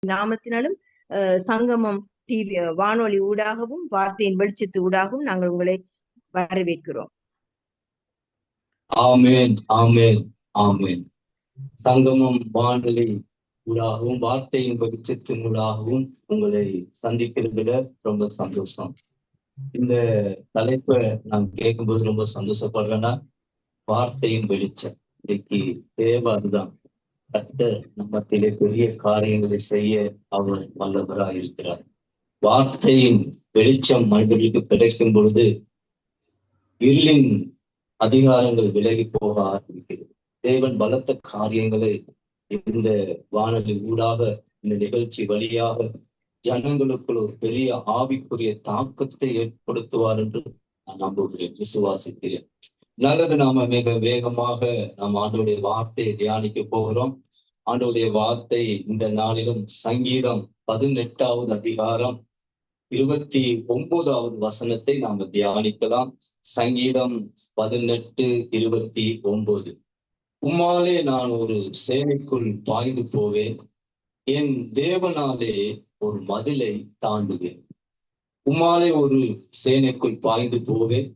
நாமத்தினாலும் சங்கமம் டிவி வானொலி ஊடாகவும் வார்த்தையின் வெளிச்சத்து ஊடாகவும் நாங்கள் உங்களை வரவேற்கிறோம். ஆமேன், ஆமேன், ஆமேன். சங்கமம் வானொலி ஊடாகவும் வார்த்தையின் வெளிச்சத்தின் ஊடாகவும் உங்களை சந்திக்கிறதுல ரொம்ப சந்தோஷம். இந்த தலைப்பை நான் கேட்கும்போது ரொம்ப சந்தோஷப்படுறேன்னா, வார்த்தையின் வெளிச்சம் இன்னைக்கு தேவை. அதுதான் கர்த்தர் நம்மத்திலே பெரிய காரியங்களை செய்ய அவர் வல்லவராக இருக்கிறார். வார்த்தையின் வெளிச்சம் மனிதர்களுக்கு கிடைக்கும் பொழுது இருளின் அதிகாரங்கள் விலகி போக ஆரம்பிக்கிறது. தேவன் பலத்த காரியங்களை இந்த வானொலி ஊடாக, இந்த நிகழ்ச்சி வழியாக ஜனங்களுக்குள் ஒரு பெரிய ஆவிக்குரிய தாக்கத்தை ஏற்படுத்துவார் என்று நான் நம்புகிறேன், விசுவாசிக்கிறேன். நல்லது, நாம மிக வேகமாக நாம் ஆண்டவருடைய வார்த்தையை தியானிக்க போகிறோம். ஆண்டவருடைய வார்த்தை இந்த நாளிலும் சங்கீதம் 18வது அதிகாரம் 29வது வசனத்தை நாம தியானிக்கலாம். சங்கீதம் 18:29. உம்மாலே நான் ஒரு சேனைக்குள் பாய்ந்து போவேன், என் தேவனாலே ஒரு மதிலை தாண்டுவேன். உம்மாலே ஒரு சேனைக்குள் பாய்ந்து போவேன்,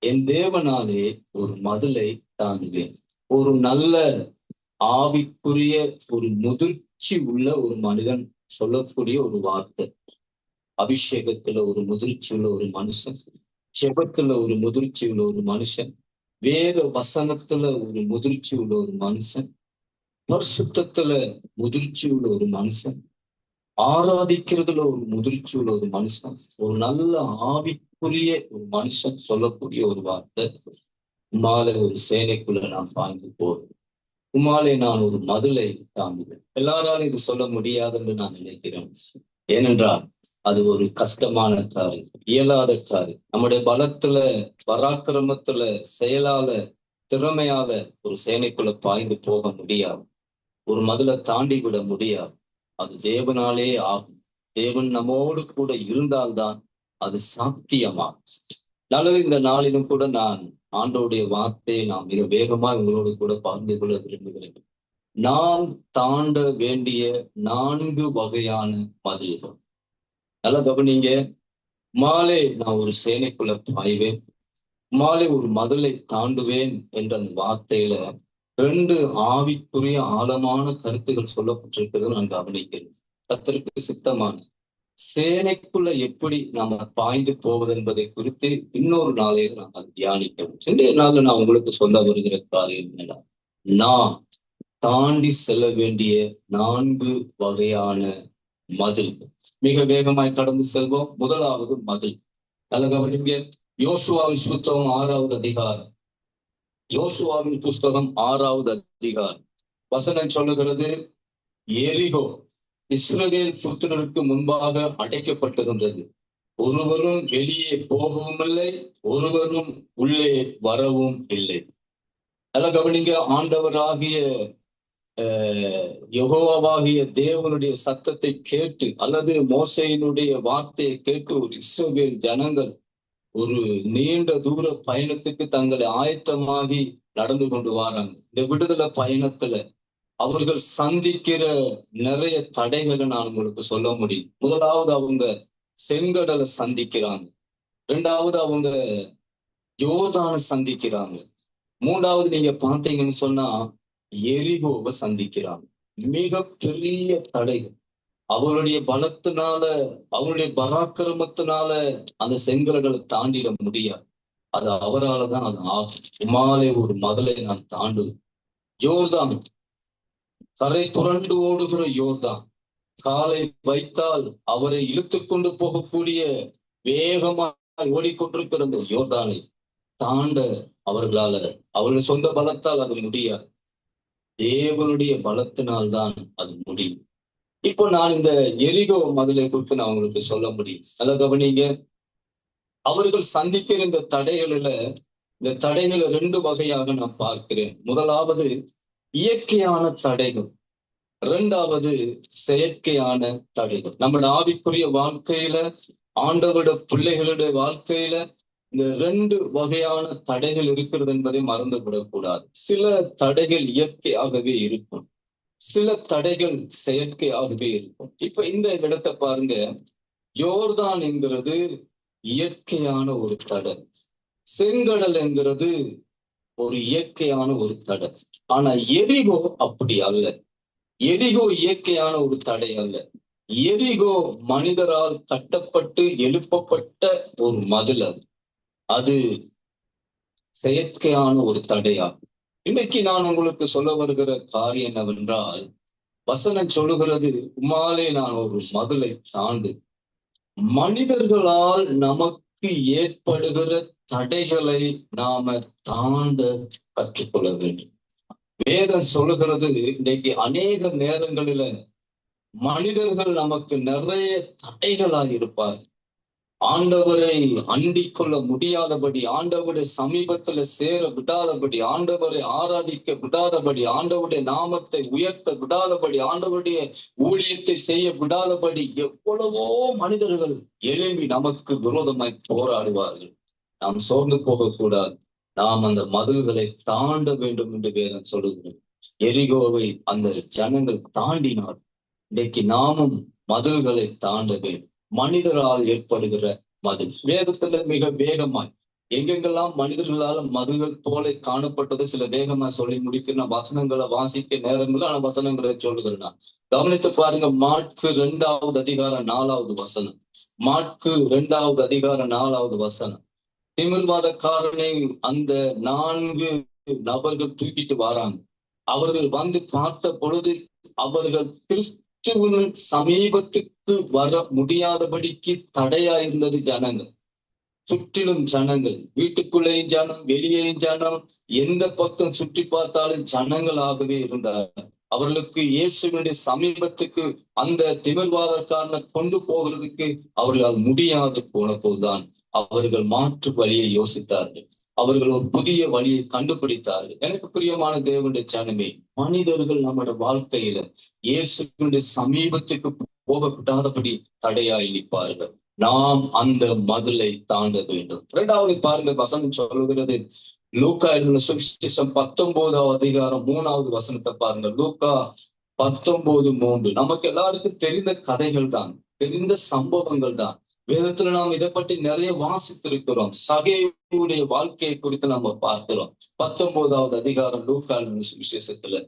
என் தேவனாலே ஒரு மதிலை தாண்டுவேன். ஒரு நல்ல ஆவிக்குரிய ஒரு முதிர்ச்சி உள்ள ஒரு மனிதன் சொல்லக்கூடிய ஒரு வார்த்தை. அபிஷேகத்துல ஒரு முதிர்ச்சி உள்ள ஒரு மனுஷன், ஜெபத்துல ஒரு முதிர்ச்சி உள்ள ஒரு மனுஷன், வேத வசனத்துல ஒரு முதிர்ச்சி உள்ள ஒரு மனுஷன், பரிசுத்தத்துல முதிர்ச்சி உள்ள ஒரு மனுஷன், ஆராதிக்கிறதுல ஒரு முதிர்ச்சி உள்ள ஒரு மனுஷன், ஒரு நல்ல ஆவிக்குரிய ஒரு மனுஷன் சொல்லக்கூடிய ஒரு வார்த்தை. உம்மாலே ஒரு சேனைக்குள்ள நான் பாய்ந்து போறேன், உம்மாலே நான் ஒரு மதிலை தாண்டுவேன். எல்லாராலும் இது சொல்ல முடியாது என்று நான் நினைக்கிறேன். ஏனென்றால் அது ஒரு கஷ்டமான காரியம், இயலாத காரியம். நம்முடைய பலத்துல, பராக்கிரமத்துல, செயலால, திறமையால ஒரு சேனைக்குள்ள பாய்ந்து போக முடியாது, ஒரு மதிலை தாண்டி விட முடியாது. அது தேவனாலே ஆகும். தேவன் நம்மோடு கூட இருந்தால்தான் அது சாத்தியமாகும். நல்லது, இந்த நாளிலும் கூட நான் ஆண்டவருடைய வார்த்தையை நான் மிக வேகமா உங்களோடு கூட பகிர்ந்து கொள்ள விரும்புகிறேன். நாம் தாண்ட வேண்டிய 4 வகையான மதில்கள். நல்லா கவனிங்க. மாலை நான் ஒரு சேனைக்குள்ள பாய்வேன், மாலை ஒரு மதிலை தாண்டுவேன் என்ற அந்த வார்த்தையில 2 ஆவிக்குரிய ஆழமான கருத்துகள் சொல்லப்பட்டிருக்கிறது நான் கவனிக்கிறேன். கர்த்தருக்கு சித்தமான சேனைக்குள்ள எப்படி நாம பாய்ந்து போவது என்பதை குறித்து இன்னொரு நாளையில் நாம் அதை தியானிக்கிறோம். இன்றைய நாள்ல நான் உங்களுக்கு சொல்ல வருகிற காரியம் என்னன்னா, நான் தாண்டி செல்ல வேண்டிய 4 வகையான மதில். மிக வேகமாய் கடந்து செல்வோம். முதலாவது மதில். நல்ல கவனிங்க. யோசுவாவின் புஸ்தகம் 6வது அதிகாரம், யோசுவாவின் புஸ்தகம் 6வது அதிகாரம் வசனம் சொல்லுகிறது, எரிகோ இஸ்ரவேல் புத்திரருக்கு முன்பாக அடைக்கப்பட்டிருந்தது, ஒருவரும் வெளியே போகவும் இல்லை, ஒருவரும் உள்ளே வரவும் இல்லை. நல்ல கவனிங்க. ஆண்டவராகிய யெகோவாகிய தேவனுடைய சத்தத்தை கேட்டு அல்லது மோசேயினுடைய வார்த்தையை கேட்டு ஒரு இஸ்ரவேல் ஜனங்கள் ஒரு நீண்ட தூர பயணத்துக்கு தங்களை ஆயத்தமாகி நடந்து கொண்டு வராங்க. இந்த விடுதலை பயணத்துல அவர்கள் சந்திக்கிற நிறைய தடைகளை நான் உங்களுக்கு சொல்ல முடியும். முதலாவது அவங்க செங்கடலை சந்திக்கிறாங்க, 2வது அவங்க யோர்தானை சந்திக்கிறாங்க, 3வது நீங்க பார்த்தீங்கன்னு சொன்னா எரிகோவை சந்திக்கிறாங்க. மிக பெரிய தடைகள். அவருடைய பலத்தினால, அவருடைய பராக்கிரமத்தினால அந்த செங்கல்களை தாண்டிட முடியாது. அது அவரால் தான் அது ஆகும். உம்மாலே ஒரு மதிலை நான் தாண்டுவேன். யோர்தான், கரை புரண்டு ஓடுகிற யோர்தான், காலை வைத்தால் அவரை இழுத்து கொண்டு போகக்கூடிய வேகமாக ஓடிக்கொண்டிருக்கிற அந்த யோர்தானை தாண்ட அவர்களால, அவர்கள் சொந்த பலத்தால் அது முடியாது. தேவனுடைய பலத்தினால்தான் அது முடியும். இப்போ நான் இந்த எரிகோ மதிலை குறித்து நான் உங்களுக்கு சொல்ல முடியும். நல்ல கவனிங்க. அவர்கள் சந்திக்கிற இந்த தடைகளில, இந்த தடைகளை 2 வகையாக நான் பார்க்கிறேன். முதலாவது இயற்கையான தடைகள், 2வது செயற்கையான தடைகள். நம்மளோட ஆவிக்குரிய வாழ்க்கையில, ஆண்டவருடைய பிள்ளைகளுடைய வாழ்க்கையில இந்த 2 வகையான தடைகள் இருக்கிறது என்பதை மறந்து விடக்கூடாது. சில தடைகள் இயற்கையாகவே இருக்கும், சில தடைகள் செயற்கையாகவே இருக்கும். இப்ப இந்த இடத்தை பாருங்க, யோர்தான் என்கிறது இயற்கையான ஒரு தடை, செங்கடல் என்கிறது ஒரு இயற்கையான ஒரு தடை. ஆனா எரிகோ அப்படி அல்ல. எரிகோ இயற்கையான ஒரு தடை அல்ல. எரிகோ மனிதரால் கட்டப்பட்டு எழுப்பப்பட்ட ஒரு மதில். அது செயற்கையான ஒரு தடையாகும். இன்னைக்கு நான் உங்களுக்கு சொல்ல வருகிற காரியம் என்னவென்றால், வசனம் சொல்லுகிறது, உம்மாலே நான் ஒரு மதிலை தாண்டு. மனிதர்களால் நமக்கு ஏற்படுகிற தடைகளை நாம தாண்ட கற்றுக்கொள்ள வேண்டும். வேதம் சொல்லுகிறது, இன்னைக்கு அநேக நேரங்களில மனிதர்கள் நமக்கு நிறைய தடைகளாக இருப்பார். ஆண்டவரை அண்டிக் கொள்ள முடியாதபடி, ஆண்டவருடைய சமீபத்துல சேர விடாதபடி, ஆண்டவரை ஆராதிக்க விடாதபடி, ஆண்டவருடைய நாமத்தை உயர்த்த விடாதபடி, ஆண்டவருடைய ஊழியத்தை செய்ய விடாதபடி எவ்வளவோ மனிதர்கள் எழும்பி நமக்கு விரோதமாய் போராடுவார்கள். நாம் சோர்ந்து போகக்கூடாது. நாம் அந்த மதில்களை தாண்ட வேண்டும் என்று வேதம் சொல்லுகிறோம். எரிகோவை அந்த ஜனங்கள் தாண்டினார். இன்னைக்கு நாமும் மதில்களை தாண்ட வேண்டும். மனிதரால் ஏற்படுகிற மதில் வேதத்துல மிக வேகமாய் எங்கெங்கெல்லாம் மனிதர்களால மதில்கள் போல காணப்பட்டது சில வேகமா சொல்லி முடிக்கிற வசனங்களை வாசிக்க நேரங்கள் ஆனா வசனங்களை சொல்லுகிறேன். நான் கவனித்து பாருங்க, மாற்கு 2வது அதிகாரம் 4வது வசனம். மாற்கு 2வது அதிகாரம் 4வது வசனம். திமிர்வாதக்காரனை அந்த 4 நபர்கள் தூக்கிட்டு வராங்க. அவர்கள் வந்து பார்த்த பொழுது அவர்கள் கிறிஸ்துவின் சமீபத்துக்கு வர முடியாதபடிக்கு தடையா இருந்தது ஜனங்கள். சுற்றிலும் ஜனங்கள், வீட்டுக்குள்ளேயும் ஜனம், வெளியேயும் ஜனம், எந்த பக்கம் சுற்றி பார்த்தாலும் ஜனங்களாகவே இருந்தார். அவர்களுக்கு இயேசுவினுடைய சமீபத்துக்கு அந்த திமிர்வாதக்காரனை கொண்டு போகிறதுக்கு அவர்களால் முடியாது போன போதுதான் அவர்கள் மாற்று வழியை யோசித்தார்கள். அவர்கள் ஒரு புதிய வழியை கண்டுபிடித்தார்கள். எனக்கு பிரியமான தேவனுடைய ஜனமே, மனிதர்கள் நம்முடைய வாழ்க்கையில இயேசுவினுடைய சமீபத்துக்கு போக விடாதபடி தடையாய் நிற்பார்கள். நாம் அந்த மதிலை தாண்ட வேண்டும். 2வது பாருங்க, வசனம் சொல்லுகிறது, லூக்கா எழுதின சுவிசேஷம் 19வது அதிகாரம் 3வது வசனத்தை பாருங்க. லூக்கா 19:3. நமக்கு எல்லாருக்கும் தெரிந்த கதைகள் தான், தெரிந்த சம்பவங்கள் தான். வேதத்துல நாம் இதை பற்றி நிறைய வாசித்திருக்கிறோம். சகேயுடைய வாழ்க்கையை குறித்து நம்ம பார்க்கிறோம். 19வது அதிகாரம் லூக்கா எழுதின சுவிசேஷத்துல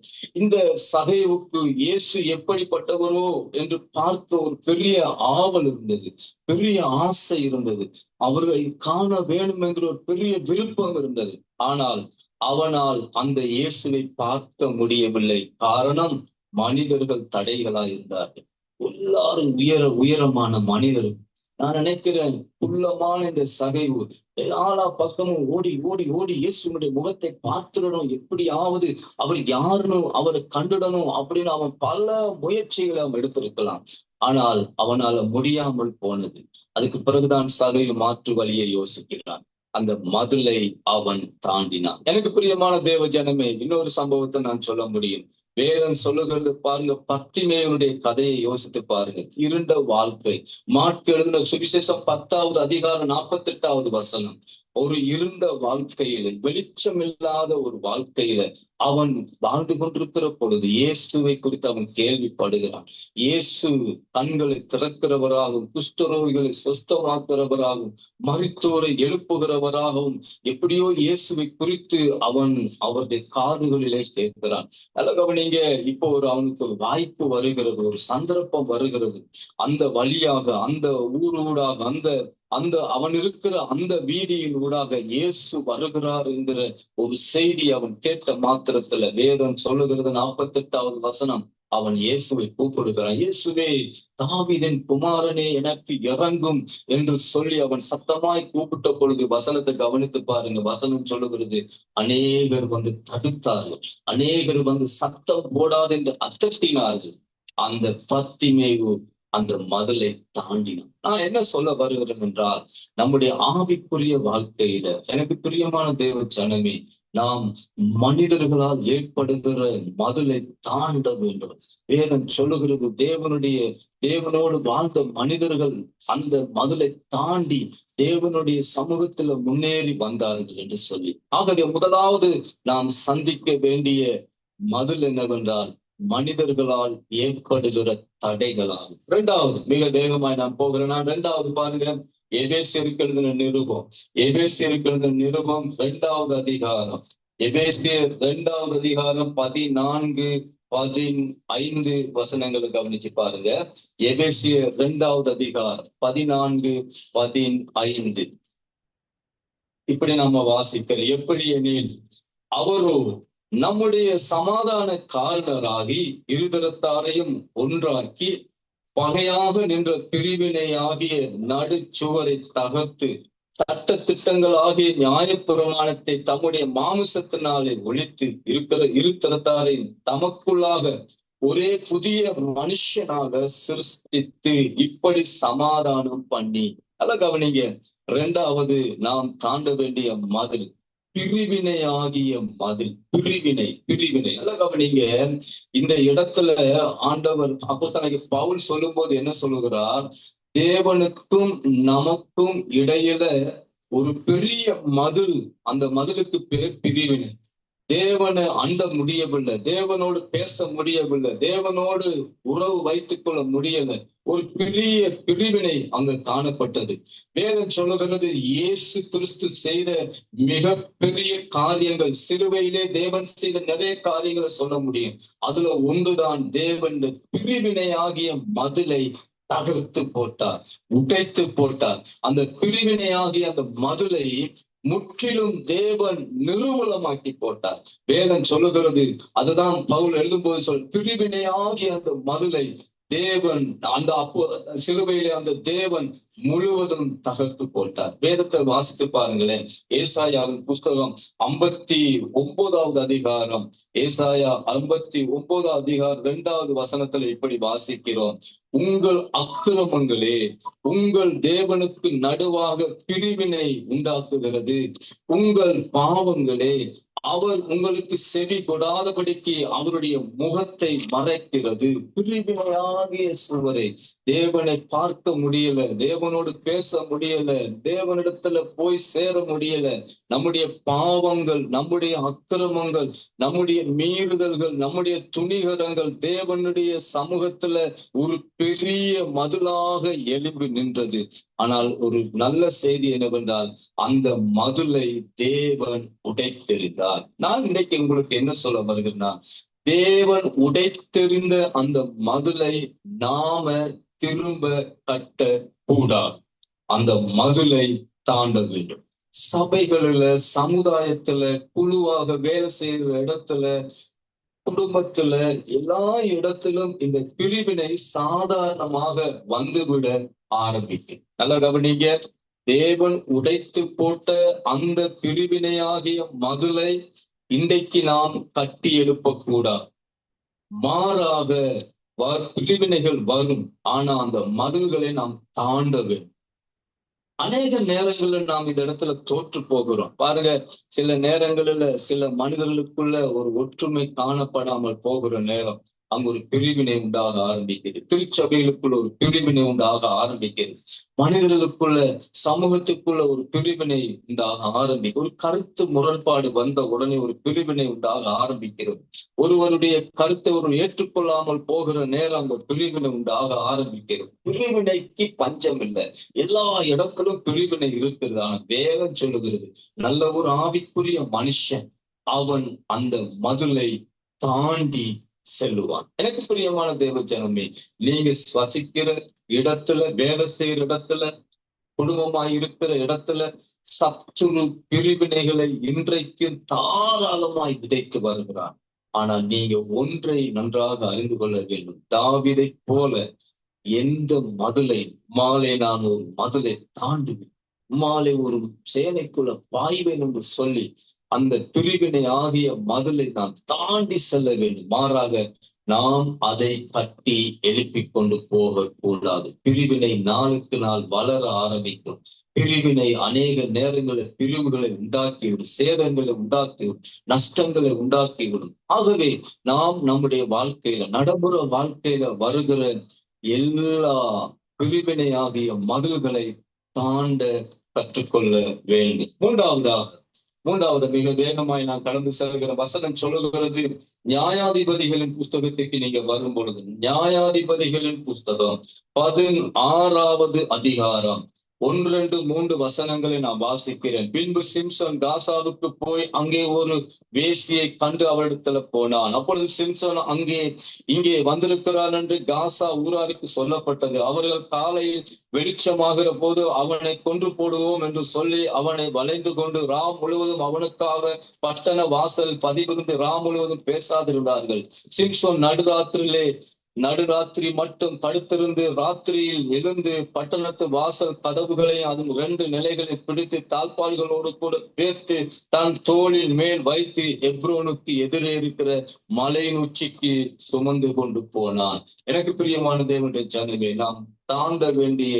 இந்த சகேவுக்கு இயேசு எப்படிப்பட்டவரோ என்று பார்க்க ஒரு பெரிய ஆவல் இருந்தது, பெரிய ஆசை இருந்தது. அவர்களை காண வேண்டும் என்கிற ஒரு பெரிய விருப்பம் இருந்தது. ஆனால் அவனால் அந்த இயேசுவை பார்க்க முடியவில்லை. காரணம், மனிதர்கள் தடைகளாய் இருந்தார்கள். எல்லாரும் உயரமான மனிதர்கள். நான் நினைக்கிறேன், குள்ளமான இந்த சகைவு எல்லா பக்கமும் ஓடி ஓடி ஓடி இயேசுனுடைய முகத்தை பார்த்துடணும், எப்படியாவது அவர் யாருன்னு அவரை கண்டுடணும் அப்படின்னு அவன் பல முயற்சிகளை அவன் எடுத்திருக்கலாம். ஆனால் அவனால முடியாமல் போனது. அதுக்கு பிறகுதான் சகைவு மாற்று வழியை யோசிக்கிறான். அந்த மதிலை அவன் தாண்டினான். எனக்கு பிரியமான தேவ ஜனமே, இன்னொரு சம்பவத்தை நான் சொல்ல முடியும். வேதம் சொல்லுகிறது பாருங்க, பத்திமேயனுடைய கதையை யோசித்து பாருங்க. இருண்ட வாழ்க்கை. மாற்கு எழுதின சுவிசேஷம் 10வது அதிகாரம் 48வது வசனம். ஒரு இருண்ட வாழ்க்கையில, வெளிச்சம் இல்லாத ஒரு வாழ்க்கையில அவன் வாழ்ந்து கொண்டிருக்கிற பொழுது இயேசுவை குறித்து அவன் கேள்விப்படுகிறான். இயேசு கண்களை திறக்கிறவராகவும், குஷ்டரோகிகளை சொஸ்தமாக்குறவராகவும், மரித்தோரை எழுப்புகிறவராகவும் எப்படியோ இயேசுவை குறித்து அவன் அவருடைய காதுகளிலே கேட்கிறான். நீங்க இப்போ அவனுக்கு ஒரு வாய்ப்பு வருகிறது, ஒரு சந்தர்ப்பம் வருகிறது. அந்த வழியாக, அந்த ஊடாக, அந்த அவன் இருக்கிற அந்த வீதியின் ஊடாக இயேசு வருகிறார் என்கிற ஒரு செய்தி அவன் கேட்ட மாத்திரத்துல வேதம் சொல்லுகிறது 48வது வசனம். அவன் இயேசுவை கூப்பிடுகிறான். இயேசுவே, தாவீதின் குமாரனே, எனக்கு இறங்கும் என்று சொல்லி அவன் சத்தமாய் கூப்பிட்ட பொழுது வசனத்தை கவனித்து பாருங்க. வசனம் சொல்லுகிறது, அநேகர் வந்து தடுத்தார்கள், அநேகர் வந்து சத்தம் போடாது என்று அதட்டினார்கள். அந்த பத்திமேயு அந்த மதிலை தாண்டினான். நான் என்ன சொல்ல வருகிறேன் என்றால், நம்முடைய ஆவிக்குரிய வாழ்க்கையில எனக்கு பிரியமான தேவ ஜனமே, நாம் மனிதர்களால் ஏற்படுகிற மதிலை தாண்ட வேண்டும். வேதம் சொல்லுகிறது, தேவனோடு வாழ்ந்த மனிதர்கள் அந்த மதிலை தாண்டி தேவனுடைய சமூகத்துல முன்னேறி வந்தார்கள் என்று சொல்லி. ஆகவே முதலாவது நாம் சந்திக்க வேண்டிய மதில் என்னவென்றால் மனிதர்களால் ஏற்படுகிற தடைகளாகும். இரண்டாவது, மிக வேகமாய் நான் போகிறேன். இரண்டாவது பாருங்க, எபேசியருக்கு நிருபம், எபேசியருக்கு நிருபம் 2வது அதிகாரம், எபேசியர் 2வது அதிகாரம் 14, 15 வசனங்களை கவனிச்சு பாருங்க. எபேசியர் 2வது அதிகாரம் 14, 15. இப்படி நம்ம வாசிக்கிறோம். எப்படி எனில், அவரோ நம்முடைய சமாதான காரணராகி இருதரத்தாரையும் ஒன்றாக்கி பகையாக நின்ற பிரிவினை ஆகிய நடுச்சுவரை தகர்த்து சட்ட திட்டங்கள் ஆகிய நியாயப்பிரமாணத்தை தம்முடைய மாமிசத்தினாலே ஒழித்து இருதரத்தாரை தமக்குள்ளாக ஒரே புதிய மனுஷனாக சிருஷ்டித்து இப்படி சமாதானம் பண்ணி. அல்ல கவனிங்க, இரண்டாவது நாம் தாண்ட வேண்டிய மதில் பிரிவினை ஆகிய மதில். பிரிவினை அல்ல கவனிங்க, இந்த இடத்துல ஆண்டவர் அப்போஸ்தலனாகிய பவுல் சொல்லும் போது என்ன சொல்லுகிறார்? தேவனுக்கும் நமக்கும் இடையில ஒரு பெரிய மதில், அந்த மதிலுக்கு பேர் பிரிவினை. தேவனை அண்ட முடியவில்லை, தேவனோடு பேச முடியவில்லை, தேவனோடு உறவு வைத்துக் கொள்ள முடியல. ஒரு பெரிய பிரிவினை அங்கு காணப்பட்டது. வேதம் சொல்லுகிறது, இயேசு கிறிஸ்து செய்த மிக பெரிய காரியங்கள், சிலுவையிலே தேவன் செய்த நிறைய காரியங்களை சொல்ல முடியும். அதுல ஒன்றுதான், தேவன் பிரிவினை ஆகிய மதிலை தகர்த்து போட்டார், உடைத்து போட்டார். அந்த பிரிவினை ஆகிய அந்த மதிலை முற்றிலும் தேவன் நிர்மூலமாக்கி போட்டார். வேதம் சொல்லுகிறது, அதுதான் பவுல் எழுதும்போது பிரிவினையாகிய அந்த மதிலை தேவன் அந்த சிலுவையிலே அந்த தேவன் முழுவதும் தகர்த்து போட்டார். வேதத்தை வாசித்து பாருங்களேன். ஏசாயாவின் புஸ்தகம் 59வது அதிகாரம், ஏசாயா 59வது அதிகாரம் 2வது வசனத்துல இப்படி வாசிக்கிறோம். உங்கள் அக்கிரமங்களே உங்கள் தேவனுக்கு நடுவாக பிரிவினை உண்டாக்குகிறது, உங்கள் பாவங்களே அவர் உங்களுக்கு செவி கொடாதபடிக்கு அவருடைய முகத்தை மறைக்கிறது. பிரிவினையாகிய சுவரை, தேவனை பார்க்க முடியல, தேவனோடு பேச முடியல, தேவனிடத்துல போய் சேர முடியல. நம்முடைய பாவங்கள், நம்முடைய அக்கிரமங்கள், நம்முடைய மீறுதல்கள், நம்முடைய துணிகரங்கள் தேவனுடைய சமூகத்துல ஒரு பெரிய மதிலாக எழும்பி நின்றது. ஆனால் ஒரு நல்ல செய்தி என்னவென்றால், அந்த மதிலை தேவன் உடைத்தெறிந்தார். நான் இன்னைக்கு உங்களுக்கு என்ன சொல்ல வருகிறேன்னா, தேவன் உடைத்தெறிந்த அந்த மதிலை நாம திரும்ப கட்ட கூடாது. அந்த மதிலை தாண்ட வேண்டும். சபைகளில, சமுதாயத்துல, குழுவாக வேலை செய்யற இடத்துல, குடும்பத்துல, எல்லா இடத்திலும் இந்த பிரிவினை சாதாரணமாக வந்துவிட ஆரம்பிக்கும். நல்லா கவனிங்க, தேவன் உடைத்து போட்ட அந்த பிரிவினையாகிய மதிலை இன்றைக்கு நாம் கட்டி எழுப்பக்கூடாது. மாறாக பிரிவினைகள் வரும், ஆனா அந்த மதில்களை நாம் தாண்ட வேண்டும். அநேக நேரங்கள்ல நாம் இந்த இடத்துல தோற்று போகிறோம். பாருங்க, சில நேரங்களில சில மனிதர்களுக்குள்ள ஒரு ஒற்றுமை காணப்படாமல் போகிற நேரம் அங்கு ஒரு பிரிவினை உண்டாக ஆரம்பிக்கிறது. திருச்சபைகளுக்குள்ள ஒரு பிரிவினை உண்டாக ஆரம்பிக்கிறது. மனிதர்களுக்குள்ள, சமூகத்துக்குள்ள ஒரு பிரிவினை உண்டாக ஆரம்பிக்கும். ஒரு கருத்து முரண்பாடு வந்த உடனே ஒரு பிரிவினை உண்டாக ஆரம்பிக்கிறது. ஒருவருடைய கருத்தை ஒரு ஏற்றுக்கொள்ளாமல் போகிற நேரம் அந்த பிரிவினை உண்டாக ஆரம்பிக்கிறது. பிரிவினைக்கு பஞ்சம் இல்லை, எல்லா இடத்திலும் பிரிவினை இருக்கிறது. ஆனா வேதம் சொல்லுகிறது, நல்ல ஒரு ஆவிக்குரிய மனுஷன் அவன் அந்த மதிலை தாண்டி செல்லுவான். எனக்கு பிரியமான தேவ ஜனமே, நீங்க வசிக்கிற இடத்துல, வேலை செய்யற இடத்துல, குடும்பமாய் இருக்கிற இடத்துல சத்துரு பிரிவினைகளை இன்றைக்கு தாராளமாய் விதைத்து வருகிறான். ஆனால் நீங்க ஒன்றை நன்றாக அறிந்து கொள்ள வேண்டும். தாவீதை போல எந்த மதிலை, உம்மாலே நான் ஒரு மதிலை தாண்டுவேன், உம்மாலே ஒரு சேனைக்குள்ள பாய்வேன் என்று சொல்லி அந்த பிரிவினை ஆகிய மதிலை நாம் தாண்டி செல்ல வேண்டும். மாறாக நாம் அதை கட்டி எழுப்பிக் கொண்டு போக கூடாது. பிரிவினை நாளுக்கு நாள் வளர ஆரம்பிக்கும். பிரிவினை அநேக நேரங்களில் பிரிவுகளை உண்டாக்கிவிடும், சேதங்களை உண்டாக்கிவிடும், நஷ்டங்களை உண்டாக்கிவிடும். ஆகவே நாம் நம்முடைய வாழ்க்கையில, நடைமுறை வாழ்க்கையில வருகிற எல்லா பிரிவினை ஆகிய மதில்களை தாண்ட கற்றுக்கொள்ள வேண்டும். மூன்றாவதாக மூன்றாவது மிக வேகமாய் நான் கடந்து செல்கிற வசனம் சொல்லுகிறது, நியாயாதிபதிகளின் புஸ்தகத்துக்கு நீங்க வரும் பொழுது, நியாயாதிபதிகளின் புஸ்தகம் 16வது அதிகாரம் 1, 2, 3 வசனங்களை நான் வாசிக்கிறேன். பின்பு சிம்சோன் காசாவுக்கு போய் அங்கே ஒரு வேசியை கண்டு அவளிடத்துல போனான். அப்பொழுது சிம்சோன் இங்கே வந்திருக்கிறான் என்று காசா ஊராருக்கு சொல்லப்பட்டது. அவர்கள் காலையில் வெளிச்சமாகிற போது அவனை கொன்று போடுவோம் என்று சொல்லி அவனை வளைந்து கொண்டு முழுவதும் அவனுக்காக பட்டண வாசல் பதிவிருந்து முழுவதும் பேசாதிருந்தார்கள். சிம்சோன் நடுராத்திரி மட்டும் படுத்திருந்து ராத்திரியில் எழுந்து பட்டணத்து வாசல் கதவுகளை அதன் 2 நிலைகளை பிடித்து தாழ்பால்களோடு கூட பேர்த்து தன் தோளின் மேல் வைத்து எப்ரோனுக்கு எதிரே இருக்கிற மலையின் உச்சிக்கு சுமந்து கொண்டு போனான். எனக்கு பிரியமான தேவனுடைய ஜனமே, நாம் தாண்ட வேண்டிய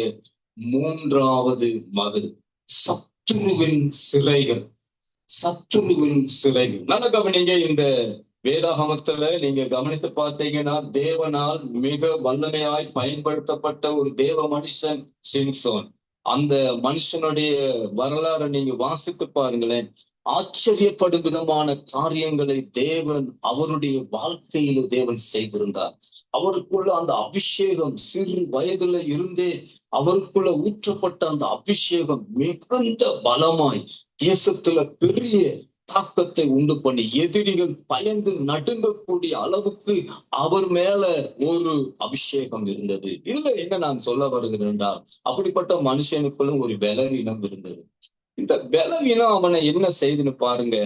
3வது மதில் சத்துருவின் சிறைகள். நல்ல கவனிங்க, இந்த வேதாகமத்துல நீங்க கவனித்து பார்த்தீங்கன்னா தேவனால் மிக வல்லமையாய் பயன்படுத்தப்பட்ட ஒரு தேவ மனுஷன் சிம்சோன். அந்த மனுஷனுடைய வரலாறை நீங்க வாசித்து பாருங்களேன். ஆச்சரியப்படும் விதமான காரியங்களை தேவன் அவருடைய வாழ்க்கையில தேவன் செய்திருந்தார். அவருக்குள்ள அந்த அபிஷேகம் சிறு வயதுல இருந்தே அவருக்குள்ள ஊற்றப்பட்ட அந்த அபிஷேகம் மிகுந்த பலமாய் தேசத்துல பெரிய தாக்கத்தை உண்டு பண்ணி எதிரிகள் பயந்து நடுங்கக்கூடிய அளவுக்கு அவர் மேல ஒரு அபிஷேகம் இருந்தது. இதுல என்ன நான் சொல்ல வருகிறேன் என்றால், அப்படிப்பட்ட மனுஷனுக்குள்ளும் ஒரு பலவீனம் இருந்தது. இந்த பலவீனம் அவனை என்ன செய்துன்னு பாருங்க.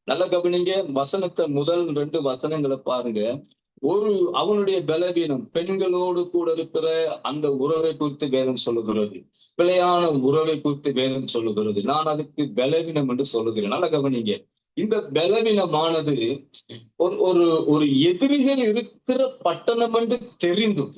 நல்ல கவனிங்க, வசனத்தை முதல் 2 வசனங்களை பாருங்க. அவனுடைய பலவீனம் பெண்களோடு கூட இருக்கிற அந்த உறவை குறித்து வேதம் சொல்லுகிறது. பிழையான உறவை குறித்து வேதம் சொல்லுகிறது. நான் அதுக்கு பலவீனம் என்று சொல்லுகிறேன். நல்ல கவனிங்க, இந்த பலவீனமானது ஒரு எதிரிகள் இருக்கிற பட்டணம் என்று தெரிந்தும்,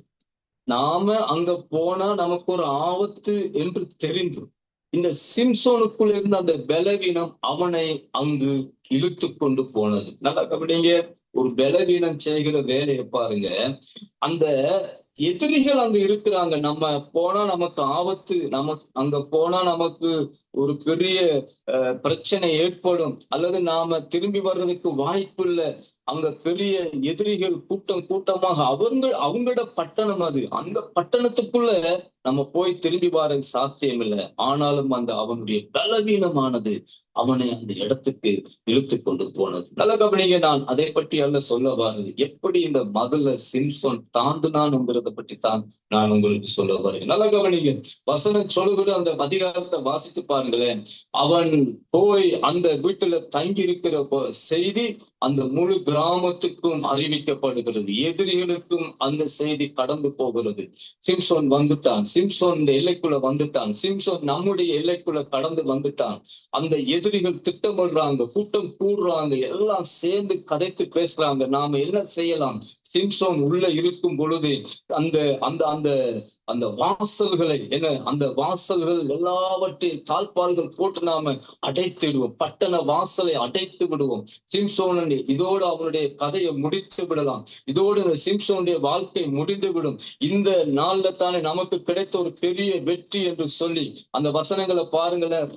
நாம அங்க போனா நமக்கு ஒரு ஆபத்து என்று தெரிந்தும், இந்த சிம்சோனுக்குள்ள இருந்த அந்த பலவீனம் அவனை அங்கு இழுத்து கொண்டு போனது. நல்லா கவனிங்க, ஒரு பலவீனம் செய்கிற வேலையை பாருங்க. அந்த எதிரிகள் அங்க இருக்கிறாங்க. நம்ம போனா நமக்கு ஆபத்து, அங்க போனா நமக்கு ஒரு பெரிய பிரச்சனை ஏற்படும், அல்லது நாம திரும்பி வர்றதுக்கு வாய்ப்பு இல்லை. அங்க பெரிய எதிரிகள் கூட்டமாக அவங்களோட பட்டணம் அது. அந்த பட்டணத்துக்குள்ள நம்ம போய் திரும்பி வர சாத்தியம் இல்லை. ஆனாலும் அவனுடைய பலவீனமானது அவனை அந்த இடத்துக்கு இழுத்து கொண்டு போனது. நல்ல கவனிங்க, நான் அதை பற்றி அல்ல சொல்ல வரது. எப்படி இந்த மதுல சிம்சோன் தாண்டுனான்ங்கிறத பற்றி தான் நான் உங்களுக்கு சொல்ல வரேன். நல்ல கவனிங்க, வசனம் சொல்லுகிற அந்த அதிகாரத்தை வாசித்து பாருங்களேன். அவன் போய் அந்த வீட்டுல தங்கி இருக்கிற செய்தி அந்த முழு கிராமத்துக்கும் அறிவிக்கப்படுகிறது. எதிரிகளுக்கும் அந்த செய்தி கடந்து போகிறது. சிம்சோன் வந்துட்டான், சிம்சோன் இந்த எல்லைக்குள்ள வந்துட்டான், சிம்சோன் நம்முடைய எல்லைக்குள்ள கடந்து வந்துட்டான். அந்த எதிரிகள் திட்டமிடுறாங்க, கூட்டம் கூடுறாங்க, எல்லாம் சேர்ந்து கதைத்து பேசுறாங்க. நாம என்ன செய்யலாம்? சிம்சோன் உள்ள இருக்கும் பொழுது அந்த அந்த அந்த அந்த வாசல்களை அந்த வாசல்கள் எல்லாவற்றையும் தாழ்பால்கள் போட்டு நாம அடைத்திடுவோம். பட்டண வாசலை அடைத்து விடுவோம். சிம்சோன் இதோடு அவனுடைய கதையை முடித்து விடலாம். இதோடு சிம்சோனுடைய வாழ்க்கை முடிந்துவிடும். இந்த நாள்ல தானே நமக்கு கிடைத்த ஒரு பெரிய வெற்றி என்று சொல்லி அந்த வசனங்களை பாருங்களேன்.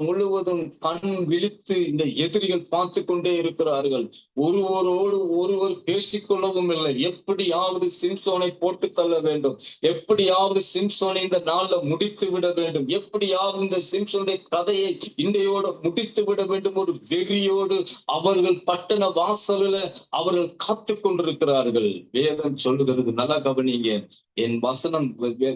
முழுவதும் கண் விழித்து இந்த எதிரிகள் பார்த்து கொண்டே இருக்கிறார்கள். ஒருவரோடு ஒருவர் பேசிக்கொள்ளவும் இல்லை. எப்படியாவது சிம்சோனை போட்டு தள்ள வேண்டும், எப்படியாவது சிம்சோனை இந்த நாள்ல முடித்து விட வேண்டும், எப்படியாவது இந்த சிம்சோனுடைய கதையை இன்றையோடு முடித்து விட வேண்டும். ஒரு வெறியோடு அவர்கள் பட்டண வாசலில் அவர்கள் காத்து கொண்டிருக்கிறார்கள். வேதம் சொல்லுகிறது, நல்லா கவனிங்க, என் வசனம்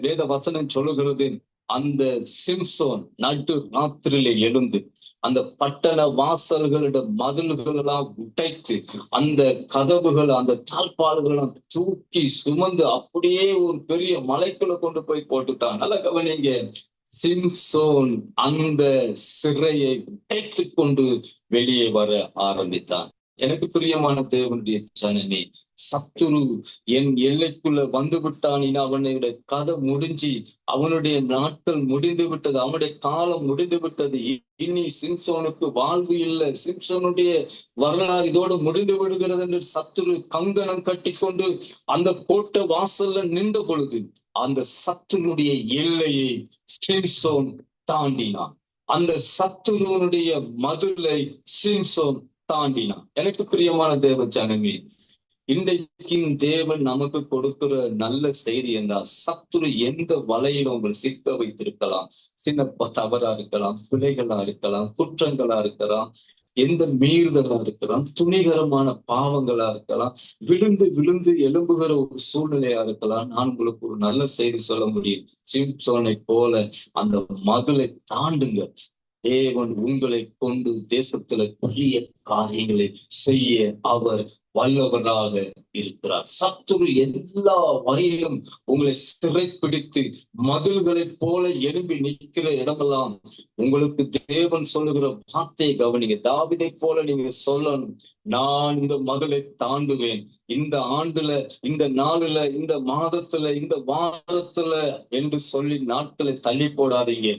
வேத வசனம் சொல்லுகிறது, அந்த சிம்சோன் நடு ராத்திரியிலே எழுந்து அந்த பட்டண வாசல்களோட மதில்கள் எல்லாம் உடைத்து அந்த கதவுகள் அந்த தாழ்பால்களெல்லாம் தூக்கி சுமந்து அப்படியே ஒரு பெரிய மலைக்குள்ள கொண்டு போய் போட்டுட்டான். நல்லா கவனிங்க, சிம்சோன் அந்த சிறையை உடைத்து கொண்டு வெளியே வர ஆரம்பித்தான். எனக்கு பிரியமான தேவனுடைய ஜனமே, சத்துரு என் எல்லைக்குள்ள வந்து விட்டான். அவனுடைய கதை முடிஞ்சு, அவனுடைய நாட்கள் முடிந்து விட்டது, அவனுடைய காலம் முடிந்து விட்டது. இனி சிம்சோனுக்கு வாழ்வு இல்லை, சிம்சோனுடைய வரலாறு இதோடு முடிந்து விடுகிறது என்று சத்துரு கங்கணம் கட்டி கொண்டு அந்த கோட்டை வாசல்ல நின்ற பொழுது அந்த சத்துருடைய எல்லையை சிம்சோன் தாண்டினான். அந்த சத்துருவனுடைய மதுளை சிம்சோன் தாண்டினான். எனக்கு பிரியமான தேவ ஜனமே, இன்றைக்கும் தேவன் நமக்கு கொடுக்கிற நல்ல செய்தி என்றால், சத்துரு எந்த வலையில உங்களை சிக்க வைத்திருக்கலாம், சின்ன தவறா இருக்கலாம், பிழைகளா இருக்கலாம், குற்றங்களா இருக்கலாம், எந்த மீறுதலா இருக்கலாம், துணிகரமான பாவங்களா இருக்கலாம், விழுந்து விழுந்து எழும்புகிற ஒரு சூழ்நிலையா இருக்கலாம். நான் உங்களுக்கு ஒரு நல்ல செய்தி சொல்ல முடியும். சிம்சோனை போல அந்த மதுளை தாண்டுங்க. தேவன் உங்களை கொண்டு தேசத்துல பெரிய காரியங்களை செய்ய அவர் வல்லவராக இருக்கிறார். சத்துரு எல்லா வகையிலும் உங்களை சிறைப்பிடித்து மதில்களை போல எழும்பி நிற்கிற இடமெல்லாம் உங்களுக்கு தேவன் சொல்லுகிற வார்த்தையை கவனிங்க. தாவீதை போல நீங்க சொல்லணும், நான் இந்த மகளை தாண்டுவேன். இந்த ஆண்டுல, இந்த நாளுல, இந்த மாதத்துல, இந்த வாரத்துல என்று சொல்லி நாட்களை தள்ளி போடாதீங்க.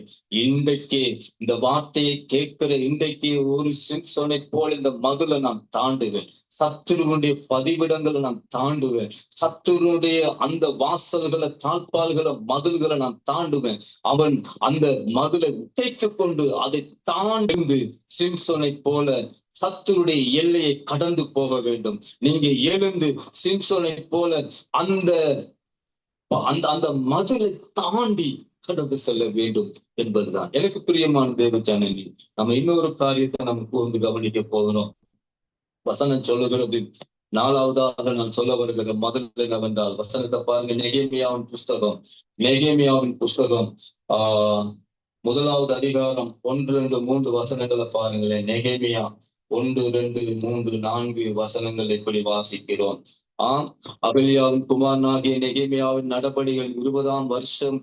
இன்றைக்கு இந்த வார்த்தையை கேட்கிற இன்றைக்கு ஒரு சிம்சோனை போல இந்த மதுளை நான் தாண்டுவேன். சத்துருடைய பதிவிடங்களை நான் தாண்டுவேன். சத்துருடைய அந்த வாசல்களை, தாழ்பால்களை, மதில்களை நான் தாண்டுவேன். அவன் அந்த மதுளை உடைத்துக் கொண்டு அதை தாண்டி சிம்சோனை போல சத்துருடைய எல்லையை கடந்து போக வேண்டும். நீங்க எழுந்து சிம்சோனை போல அந்த அந்த மதுளை தாண்டி கடந்து செல்ல வேண்டும் என்பதுதான். எனக்கு பிரியமான தேவ ஜனனி, நம்ம இன்னொரு காரியத்தை நமக்கு கவனிக்க போகிறோம். வசனம் சொல்லுகிறது, நாலாவதாக நான் சொல்ல வருகிற முதல் என்னவென்றால், வசனத்தை பாருங்க. நெகேமியாவின் புஸ்தகம் 1வது அதிகாரம் 1, 2, 3 வசனங்களை பாருங்களேன். நெகேமியா 1, 2, 3, 4 வசனங்கள் இப்படி வாசிக்கிறோம். அகலியாவின் குமாரனாகிய நெகேமியாவின் நடபடிகள் 20ஆம் வருஷம்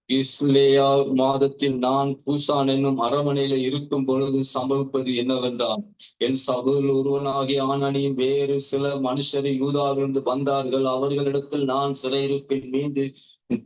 கிஸ்லேயா மாதத்தில் நான் பூசான் என்னும் அரமனையில இருக்கும் பொழுது சம்பவிப்பது என்னவென்றால், என் சகோதரர் ஒருவனாகிய ஆனனியும் வேறு சில மனுஷரை யூதாவிலிருந்து வந்தார்கள். அவர்களிடத்தில் நான் சிறையிருப்பில் மீண்டு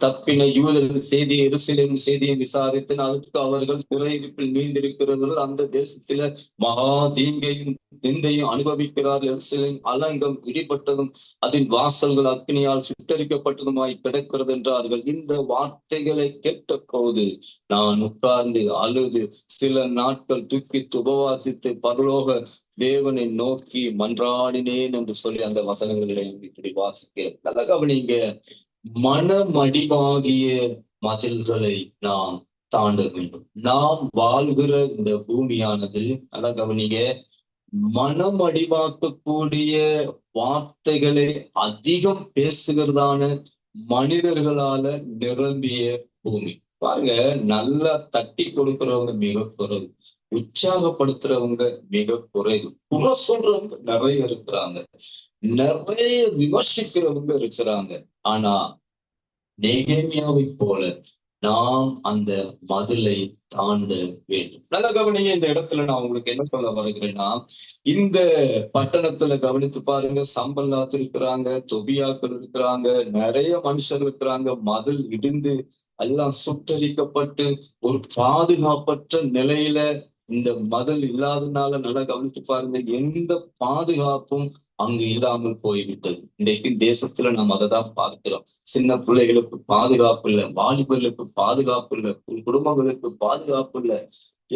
தப்பின யூதர்கள் செய்தியை, எருசலேம் செய்தியை விசாரித்தேன். அதற்கு அவர்கள் சிறையிருப்பில் மீண்டிருக்கிறவர்கள் அந்த தேசத்தில மகா தீங்கையும் நிந்தையும் அனுபவிக்கிறார்கள். எருசலேம் அலங்கம் இடிபட்டதும் அதன் வாசல்கள் அக்னியால் சுட்டரிக்கப்பட்டதுமாய் கிடக்கிறது என்றார்கள். இந்த வார்த்தைகளை கேட்ட போது நான் உட்கார்ந்து அழுது சில நாட்கள் துக்கித்து உபவாசித்து பரலோக தேவனை நோக்கி மன்றாடினேன் என்று சொல்லி அந்த வசனங்களை இப்படி வாசிக்க. நல்ல கவனிங்க, மனமடிவாகிய மதில்களை நாம் தாண்ட வேண்டும். நாம் வாழ்கிற இந்த பூமியானது, நல்ல கவனிங்க, மனமடிவாக்கக்கூடிய வார்த்தைகளை அதிகம் பேசுகிறதான மனிதர்களால நிரம்பிய பூமி. பாருங்க, நல்லா தட்டி கொடுக்கிறவங்க மிக குறைவு, உற்சாகப்படுத்துறவங்க மிக குறைவு, புற சொல்றவங்க நிறைய இருக்கிறாங்க, நிறைய விமர்சிக்கிறவங்க இருக்கிறாங்க. ஆனா நெகேமியாவை போல நாம் அந்த மதிலை தாண்ட வேண்டும். நல்ல கவனிங்க, இந்த இடத்துல நான் உங்களுக்கு என்ன சொல்ல வருகிறேன்னா, இந்த பட்டணத்துல கவனித்து பாருங்க, சம்பல்லாத்து இருக்கிறாங்க, தொபியாக்கள் இருக்கிறாங்க, நிறைய மனுஷர் இருக்கிறாங்க. மதில் இடிந்து எல்லாம் சுட்டரிக்கப்பட்டு ஒரு பாதுகாப்பற்ற நிலையில இந்த மதில் இல்லாதனால நல்லா கவனித்து பாருங்க, எந்த பாதுகாப்பும் அங்கு இல்லாமல் போய்விட்டது. இன்றைக்கு தேசத்துல நாம் அதை தான் பார்க்கிறோம். சின்ன பிள்ளைகளுக்கு பாதுகாப்பு இல்லை, வாலிபர்களுக்கு பாதுகாப்பு இல்லை, குடும்பங்களுக்கு பாதுகாப்பு இல்லை.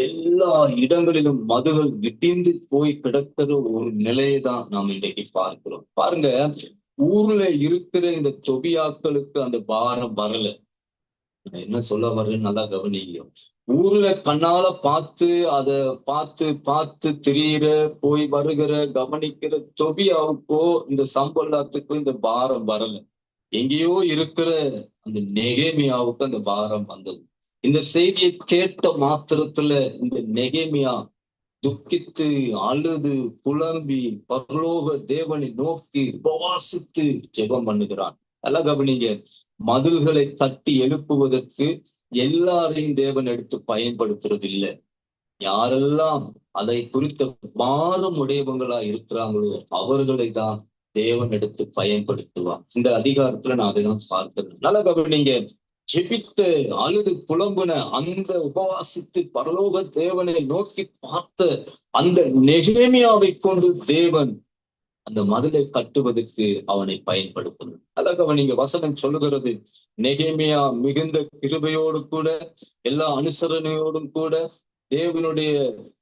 எல்லா இடங்களிலும் மதுகள் இடிந்து போய் கிடக்கிற ஒரு நிலையை தான் நாம் இன்றைக்கு பார்க்கிறோம். பாருங்க, ஊர்ல இருக்கிற இந்த தொபியாக்களுக்கு அந்த பாரம் வரல. என்ன சொல்ல வர்றேன்னு நல்லா கவனிங்க. ஊர்ல கண்ணால அதை பார்த்து திரியிற, போய் வருகிற, கவனிக்கிற தொபியாவுக்கோ இந்த சம்பல்லாத்துக்கோ இந்த பாரம் வரல. எங்கேயோ இருக்கிற அந்த நெகேமியாவுக்கு அந்த பாரம் வந்தது. இந்த செய்தியை கேட்ட மாத்திரத்துல இந்த நெகேமியா துக்கித்து அழுது புலம்பி பரலோக தேவனை நோக்கி உபவாசித்து ஜெபம் பண்ணுகிறான். நல்லா கவனிங்க, மதில்களை தட்டி எழுப்புவதற்கு எல்லாரையும் தேவன் எடுத்து பயன்படுத்துறது இல்லை. யாரெல்லாம் அதை குறித்த பாரம் உடையவங்களா இருக்கிறாங்களோ அவர்களை தான் தேவன் எடுத்து பயன்படுத்துவான். இந்த அதிகாரத்துல நான் அதைதான் பார்க்கிறேன். நல்ல கவனிங்க, ஜெபித்த அழுது புலம்புன அந்த உபவாசித்து பரலோக தேவனை நோக்கி பார்த்த அந்த நெகேமியாவை கொண்டு தேவன் அந்த மதிலை கட்டுவதற்கு அவனை பயன்படுத்தணும். அதாக அவன் இங்க வசனம் சொல்லுகிறது, நெகேமியா மிகுந்த கிருபையோடு கூட எல்லா அனுசரணையோடும் கூட தேவனுடைய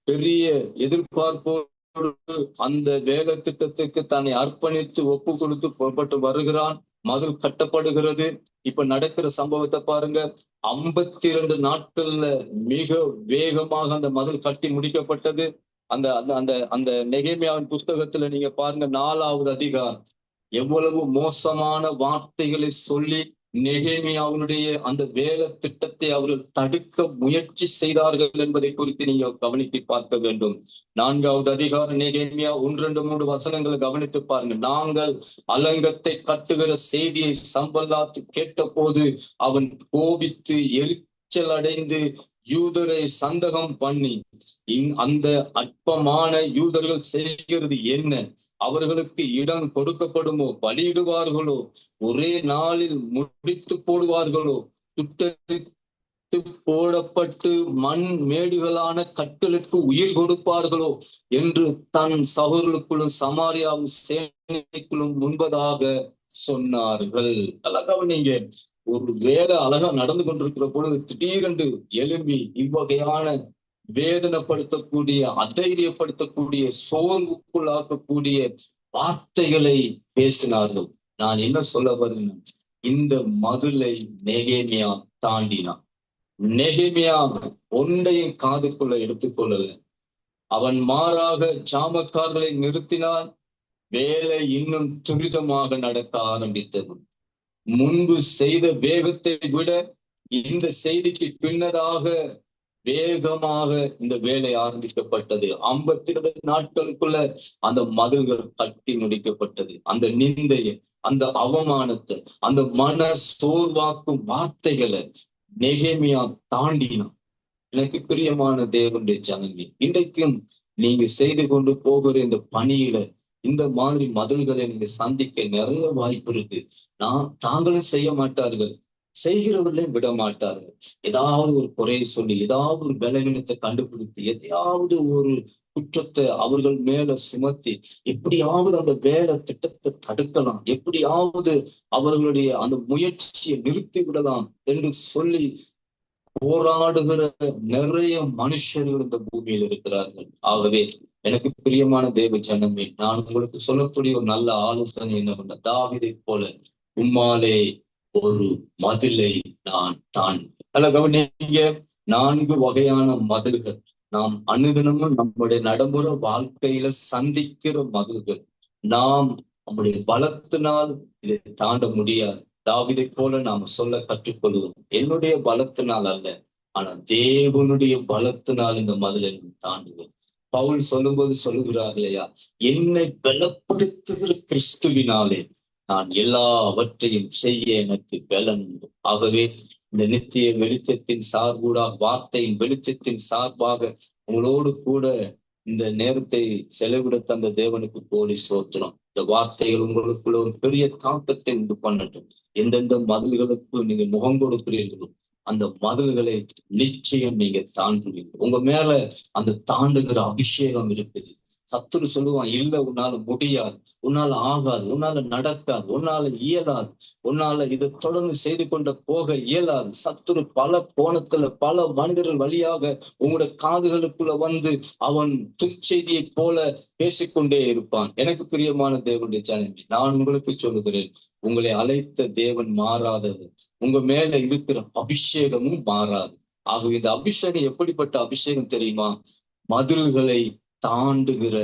பெரிய எதிர்பார்ப்போடு அந்த வேலை திட்டத்துக்கு தன்னை அர்ப்பணித்து ஒப்பு கொடுத்து புறப்பட்டு வருகிறான். மதில் கட்டப்படுகிறது. இப்ப நடக்கிற சம்பவத்தை பாருங்க. 52 நாட்கள்ல மிக வேகமாக அந்த மதில் கட்டி முடிக்கப்பட்டது. அந்த அந்த அந்த அந்த நெகேமியாவின் புஸ்தகத்துல நீங்க பாருங்க, 4வது அதிகாரம் எவ்வளவு மோசமான வார்த்தைகளை சொல்லி நெகேமியாவுடைய அந்த வேலை திட்டத்தை அவர்கள் தடுக்க முயற்சி செய்தார்கள் என்பதை குறித்து நீங்க கவனித்து பார்க்க வேண்டும். 4வது அதிகாரம் நெகேமியா 1-2-3 வசனங்களை கவனித்து பாருங்க. நாங்கள் அலங்கத்தை கட்டுகிற செய்தியை சம்பல்லாத்து கேட்ட போது அவன் கோபித்து எரிச்சல் அடைந்து யூதரை சந்தகம் பண்ணி, அந்த அற்பமான யூதர்கள் செய்கிறது என்ன? அவர்களுக்கு இடம் கொடுக்கப்படுமோ? பலியிடுவார்களோ? ஒரே நாளில் முடித்து போடுவார்களோ? சுட்டரித்து போடப்பட்டு மண் மேடுகளான கற்களுக்கு உயிர் கொடுப்பார்களோ என்று தன் சகோதரர்களுக்குள்ளும் சமாரியாவும் சேனைக்குள்ளும் முன்பதாக சொன்னார்கள். அழகா நீங்க ஒரு வேலை அழகா நடந்து கொண்டிருக்கிற பொழுது திடீரென்று எழும்பி இவ்வகையான வேதனைப்படுத்தக்கூடிய, அதைரியப்படுத்தக்கூடிய, சோர்வுக்குள்ளாக்கக்கூடிய வார்த்தைகளை பேசினார்கள். நான் என்ன சொல்ல வரேன், இந்த மதுளை நெகேமியா தாண்டினான். நெகேமியா ஒன்றையும் காதுக்குள்ள எடுத்துக்கொள்ளல. அவன் மாறாக ஜாமக்காரர்களை நிறுத்தினான். வேலை இன்னும் துரிதமாக நடக்க ஆரம்பித்தது. முன்பு செய்த வேகத்தை விட இந்த செய்திக்கு பின்னதாக வேகமாக இந்த வேலை ஆரம்பிக்கப்பட்டது. 52 நாட்களுக்குள்ள அந்த மதில்கள் கட்டி முடிக்கப்பட்டது. அந்த நிந்தையை, அந்த அவமானத்தை, அந்த மன சோர்வாக்கும் வார்த்தைகளை நெகேமியா தாண்டினான். எனக்கு பிரியமான தேவனுடைய ஜனமே, இன்றைக்கும் நீங்க செய்து கொண்டு போகிற இந்த பணியில இந்த மாதிரி மதில்களை நீங்க சந்திக்க நிறைய வாய்ப்பு இருக்கு. தாங்களும் செய்ய மாட்டார்கள், செய்கிறவர்களையும் விட மாட்டார்கள். ஏதாவது ஒரு குறையை சொல்லி, ஏதாவது ஒரு பலவீனத்தை கண்டுபிடித்து, எதையாவது ஒரு குற்றத்தை அவர்கள் மேல சுமத்தி எப்படியாவது அந்த வேலை திட்டத்தை தடுக்கலாம், எப்படியாவது அவர்களுடைய அந்த முயற்சியை நிறுத்தி விடலாம் என்று சொல்லி போராடுகிற நிறைய மனுஷர்கள் இந்த பூமியில் இருக்கிறார்கள். ஆகவே எனக்கு பிரியமான தேவ ஜனமே, நான் உங்களுக்கு சொல்லக்கூடிய ஒரு நல்ல ஆலோசனை என்ன, தாவீதை போல உம்மாலே ஒரு மதிலை நான் கவனிங்க. 4 வகையான மதில்கள் நாம் அனுதினமும் நம்முடைய நடைமுறை வாழ்க்கையில சந்திக்கிற மதில்கள். நாம் நம்முடைய பலத்தினால் இதை தாண்ட முடியாது. தாவீதை போல நாம சொல்ல கற்றுக்கொள்வோம், என்னுடைய பலத்தினால் அல்ல, ஆனா தேவனுடைய பலத்தினால் இந்த மதிலை தாண்டுவோம். பவுல் சொல்லும்போது சொல்லுகிறார் இல்லையா, என்னை பலப்படுத்துகிற கிறிஸ்துவினாலே நான் எல்லாவற்றையும் செய்ய எனக்கு பலன் உண்டு. ஆகவே இந்த நித்திய வெளிச்சத்தின் சார்பூடாக, வார்த்தையின் வெளிச்சத்தின் சார்பாக உங்களோடு கூட இந்த நேரத்தை செலவிட தந்த தேவனுக்கு கோடி ஸ்தோத்திரம். இந்த வார்த்தைகள் உங்களுக்குள்ள ஒரு பெரிய தாக்கத்தை உண்டு பண்ணட்டும். எந்தெந்த மதில்களுக்கு நீங்க முகம் கொடுக்கிறீர்களோ அந்த மதில்களை நிச்சயம் நீங்க தாண்டுவீங்க. உங்க மேல அந்த தாண்டுகிற அபிஷேகம் இருக்குது. சத்துரு சொல்லுவான், இல்ல உன்னால முடியாது, உன்னால ஆகாது, உன்னால நடக்காது, உன்னால இயலாது, உன்னால இதை தொடர்ந்து செய்து கொண்டு போக இயலாது. சத்துரு பல கோணத்துல பல மனிதர்கள் வழியாக உங்களுடைய காதுகளுக்குள்ள வந்து அவன் துச்செய்தியை போல பேசிக்கொண்டே இருப்பான். எனக்கு பிரியமான தேவனுடைய ஜனமே, நான் உங்களுக்கு சொல்லுகிறேன், உங்களை அழைத்த தேவன் மாறாதது, உங்க மேல இருக்கிற அபிஷேகமும் மாறாது. ஆகவே இந்த அபிஷேகம் எப்படிப்பட்ட அபிஷேகம் தெரியுமா? மதில்களை தாண்டுகிற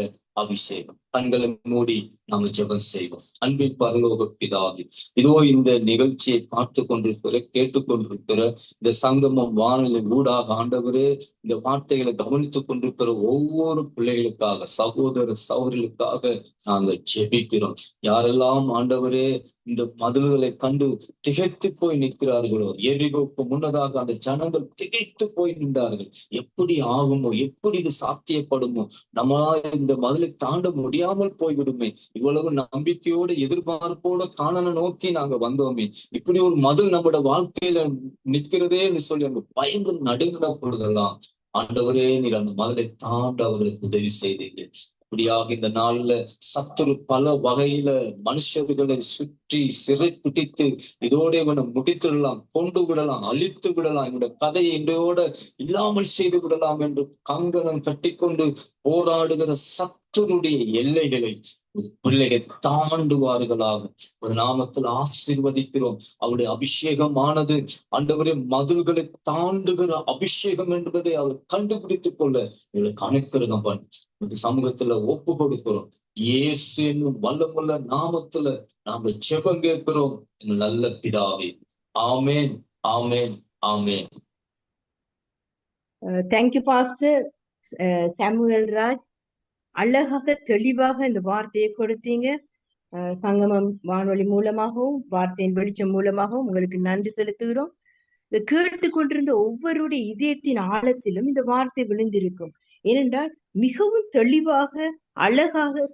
அபிஷேகம். கண்களை மூடி நாம ஜெபம் செய்வோம். அன்பின் பரலோக பிதாவே, இதோ இந்த நிகழ்ச்சியை பார்த்து கொண்டிருக்கிற, கேட்டுக்கொண்டிருக்கிற இந்த சங்கமம் வானொலி ஊடாக ஆண்டவரே, இந்த வார்த்தைகளை கவனித்துக் கொண்டிருக்கிற ஒவ்வொரு பிள்ளைகளுக்காக, சகோதர சகோதரிகளுக்காக நாங்கள் ஜெபிக்கிறோம். யாரெல்லாம் ஆண்டவரே இந்த மதில்களை கண்டு திகைத்து போய் நிற்கிறார்களோ, எரிகோக்கு முன்னதாக அந்த ஜனங்கள் திகைத்து போய் நின்றார்கள். எப்படி ஆகுமோ, எப்படி இது சாத்தியப்படுமோ, நம்மளால இந்த மதிலை தாண்ட முடியாமல் போய்விடுமே, இவ்வளவு நம்பிக்கையோடு எதிர்பார்ப்போட காணனை நோக்கி நாங்க வந்தோமே, இப்படி ஒரு மதில் நம்மளோட வாழ்க்கையில நிற்கிறதேன்னு சொல்லி அங்க பயந்து நடுங்கின பொழுதெல்லாம் ஆண்டவரே நீர் அந்த மதிலை தாண்ட அவர்களுக்கு உதவி செய்தீங்க. இப்படியாக இந்த நாள்ல சத்துரு பல வகையில மனுஷர்களை சுற்றி சிறை பிடித்து இதோட இவனை முடித்துவிடலாம், கொண்டு விடலாம், அழித்து விடலாம், இவனுடைய கதையை இன்றோட இல்லாமல் செய்து விடலாம் என்று கங்கணம் கட்டிக்கொண்டு போராடுகிற சத்துருடைய எல்லைகளை பிள்ளைகள் தாண்டுவார்களாக ஒரு நாமத்தில் ஆசீர்வதிக்கிறோம். அவருடைய அபிஷேகமானது ஆண்டவரே மதில்களை தாண்டுகிற அபிஷேகம் என்பதை அவர் கண்டுபிடித்துக் கொள்ள இவளுக்கு அனுக்கிரகம் பண்ணி சமூகத்துல ஒப்பு கொடுக்கிறோம். இயேசு என்னும் வல்லமுள்ள நாமத்துல நாம ஜெபம் கேட்கிறோம் நல்ல பிதாவே. ஆமேன், ஆமேன், ஆமேன். Thank you pastor Samuel Raj. அழகாக தெளிவாக இந்த வார்த்தையை கொடுத்தீங்க. சங்கமம் வானொலி மூலமாகவும் வார்த்தையின் வெளிச்சம் மூலமாகவும் உங்களுக்கு நன்றி செலுத்துகிறோம். இதை கேட்டுக்கொண்டிருந்த ஒவ்வொருடைய இதயத்தின் ஆழத்திலும் இந்த வார்த்தை விழுந்திருக்கும். ஏனென்றால் மிகவும் தெளிவாக அழகாக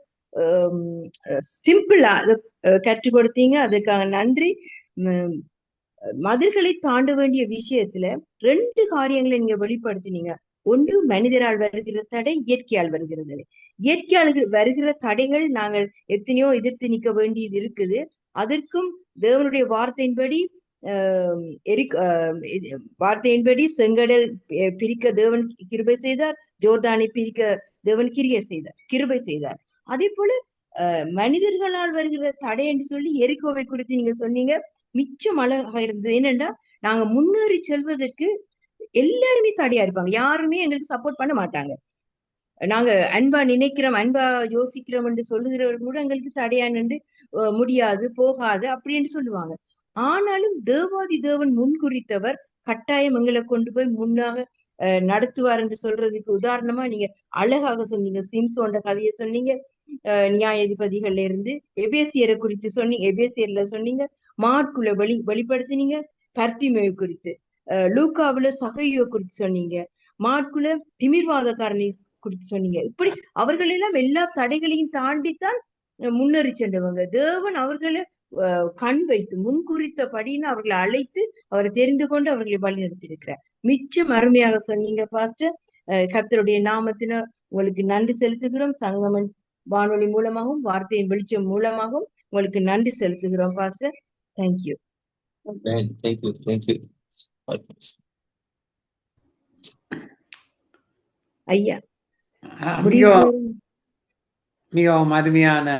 சிம்பிளா கற்றுக் கொடுத்தீங்க. அதுக்காக நன்றி. மதில்களை தாண்ட வேண்டிய விஷயத்துல 2 காரியங்களை நீங்க வெளிப்படுத்தினீங்க. ஒன்று மனிதரால் வருகிற தடை, இயற்கையால் வருகிற தடை. இயற்கையால் வருகிற தடைகள் நாங்கள் எத்தனையோ எதிர்த்து நிற்க வேண்டியது இருக்குது. அதற்கும் தேவனுடைய வார்த்தையின்படி வார்த்தையின்படி செங்கடல் பிரிக்க தேவன் கிருபை செய்தார், ஜோர்தானை பிரிக்க தேவன் கிருபை செய்தார். அதே போல மனிதர்களால் வருகிற தடை என்று சொல்லி எரிகோவை குறித்து நீங்க சொன்னீங்க. மிச்சம் அழகாக இருந்தது. என்னன்னா நாங்க முன்னேறி செல்வதற்கு எல்லாருமே தடையா இருப்பாங்க. யாருமே எங்களுக்கு சப்போர்ட் பண்ண மாட்டாங்க. நாங்க அன்பா நினைக்கிறோம், அன்பா யோசிக்கிறோம் என்று சொல்லுகிறவர்கள் கூட எங்களுக்கு தடையா நின்று முடியாது, போகாது அப்படின்னு சொல்லுவாங்க. ஆனாலும் தேவாதி தேவன் முன்குறித்தவர் கட்டாயம் எங்களை கொண்டு போய் முன்னாக நடத்துவார் என்று சொல்றதுக்கு உதாரணமா நீங்க அழகாக சொன்னீங்க. சிம்சோன்ற கதையை சொன்னீங்க, நியாயாதிபதிகள்ல இருந்து எபேசியரை குறித்து சொன்னீங்க, எபேசியர்ல சொன்னீங்க, மார்க்குல வெளிப்படுத்தினீங்க, பர்த்திமேயு குறித்து, லூக்காவுல சகையோ குறித்து சொன்னீங்க, மார்க்குல திமிர்வாதக்காரனை குறித்து சொன்னீங்க. இப்படி அவர்கள் எல்லாம் எல்லா தடைகளையும் தாண்டித்தான் முன்னேறி சென்றவங்க. தேவன் அவர்களை கண் வைத்து முன்குறித்தபடின்னு அவர்களை அழைத்து அவரை தெரிந்து கொண்டு அவர்களை வழி நடத்தி இருக்கிறார். மிச்சம் அருமையாக சொன்னீங்க பாஸ்டர். கர்த்தருடைய நாமத்தின உங்களுக்கு நன்றி செலுத்துகிறோம். சங்கமன் வானொலி மூலமாகவும் வார்த்தையின் வெளிச்சம் மூலமாகவும் உங்களுக்கு நன்றி செலுத்துகிறோம் பாஸ்டர். தேங்க்யூ. ஐயா மிகவும் அருமையான